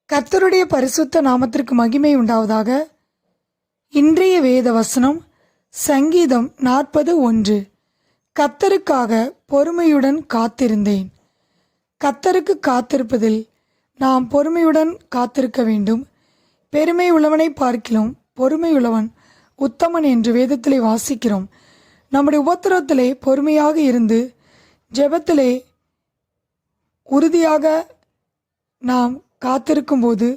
கர்த்தருடைய பரிசுத்த நாமத்திற்கு மகிமை உண்டாவதாக. இன்றைய வேத வசனம் சங்கீதம் 40:1. கர்த்தருக்காக பொறுமையுடன் காத்திருந்தேன். கர்த்தருக்கு காத்திருப்பதில் நாம் பொறுமையுடன் காத்திருக்க வேண்டும். பெருமை உள்ளவனை பார்க்கிலும் பொறுமையுள்ளவன் உத்தமன் என்று வேதத்திலே வாசிக்கிறோம். நம்முடைய உபத்திரத்திலே பொறுமையாக இருந்து ஜெபத்திலே உறுதியாக நாம் காத்திருக்கும்போது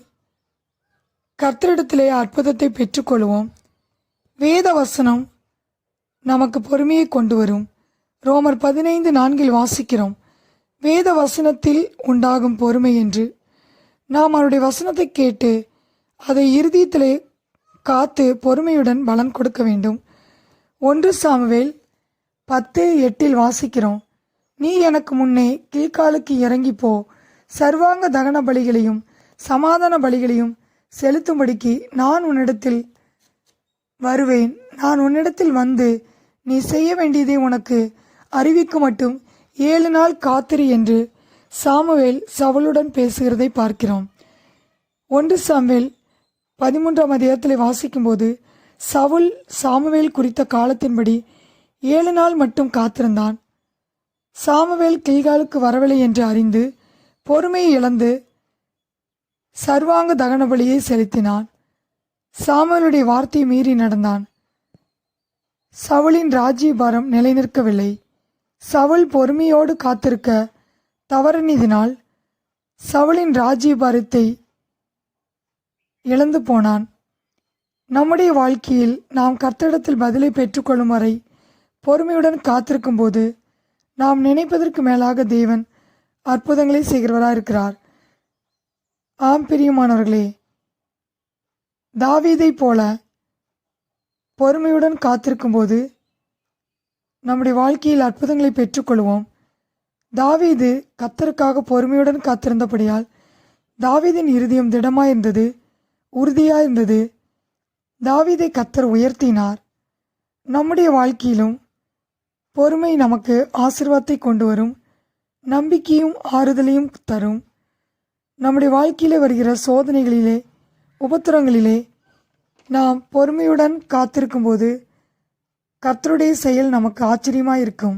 கர்த்தரிடத்திலே அற்புதத்தை பெற்றுக்கொள்வோம். வேத வசனம் நமக்கு பொறுமையை கொண்டு வரும். ரோமர் 15:4 வாசிக்கிறோம், வேத வசனத்தில் உண்டாகும் பொறுமை என்று. நாம் அவருடைய வசனத்தை கேட்டு அதை இருதயத்திலே காத்து பொறுமையுடன் பலன் கொடுக்க வேண்டும். 1 சாமுவேல் 10:8 வாசிக்கிறோம், நீ எனக்கு முன்னே கீழ்காலுக்கு இறங்கி போ, சர்வாங்க தகன பலிகளையும் சமாதான பலிகளையும் செலுத்தும்படிக்கு நான் உன்னிடத்தில் வருவேன். நான் உன்னிடத்தில் வந்து நீ செய்ய வேண்டியதை உனக்கு அறிவிக்க மட்டும் 7 நாள் காத்திரு என்று சாமுவேல் சவுலுடன் பேசுகிறதை பார்க்கிறோம். 1 சாமுவேல் 13 வாசிக்கும்போது சவுல் சாமுவேல் குறித்த காலத்தின்படி 7 நாள் மட்டும் காத்திருந்தான். சாமுவேல் கில்காலுக்கு வரவில்லை என்று அறிந்து பொறுமையை இழந்து சர்வாங்க தகன பலியை செலுத்தினான். சாமுவேலுடைய வார்த்தையை மீறி நடந்தான். சவுலின் ராஜ்யபாரம் நிலைநிற்கவில்லை. சவுல் பொறுமையோடு காத்திருக்க தவறினதினால் சவுலின் ராஜ்யபாரத்தை இழந்து போனான். நம்முடைய வாழ்க்கையில் நாம் கர்த்தரிடத்தில் பதிலை பெற்றுக்கொள்ளும் வரை பொறுமையுடன் காத்திருக்கும் போது நாம் நினைப்பதற்கு மேலாக தேவன் அற்புதங்களை செய்கிறவராக இருக்கிறார். ஆம் பிரியமானவர்களே, தாவீதை போல பொறுமையுடன் காத்திருக்கும் போது நம்முடைய வாழ்க்கையில் அற்புதங்களை பெற்றுக்கொள்வோம். தாவீது கர்த்தருக்காக பொறுமையுடன் காத்திருந்தபடியால் தாவீதின் இருதயம் திடமாயிருந்தது, உறுதியாயிருந்தது. தாவீதை கர்த்தர் உயர்த்தினார். நம்முடைய வாழ்க்கையிலும் பொறுமை நமக்கு ஆசீர்வாதத்தை கொண்டு வரும், நம்பிக்கையும் ஆறுதலையும் தரும். நம்முடைய வாழ்க்கையிலே வருகிற சோதனைகளிலே உபத்திரங்களிலே நாம் பொறுமையுடன் காத்திருக்கும்போது கர்த்தருடைய செயல் நமக்கு ஆச்சரியமாக இருக்கும்.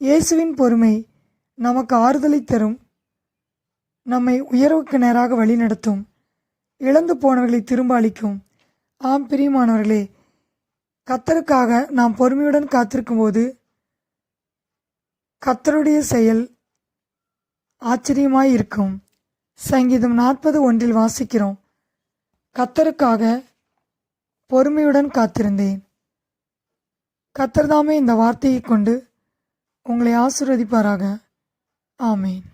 இயேசுவின் பொறுமை நமக்கு ஆறுதலை தரும், நம்மை உயர்வுக்கு நேராக வழி நடத்தும், இழந்து போனவர்களை திரும்ப அளிக்கும். ஆம் பிரியமானவர்களே, கர்த்தருக்காக நாம் பொறுமையுடன் காத்திருக்கும்போது கர்த்தருடைய செயல் ஆச்சரியமாய் இருக்கும். சங்கீதம் 40:1 வாசிக்கிறோம், கர்த்தருக்காக பொறுமையுடன் காத்திருந்தேன். கர்த்தர் தாமே இந்த வார்த்தையை கொண்டு உங்களை ஆசீர்வதிப்பாராக. ஆமேன்.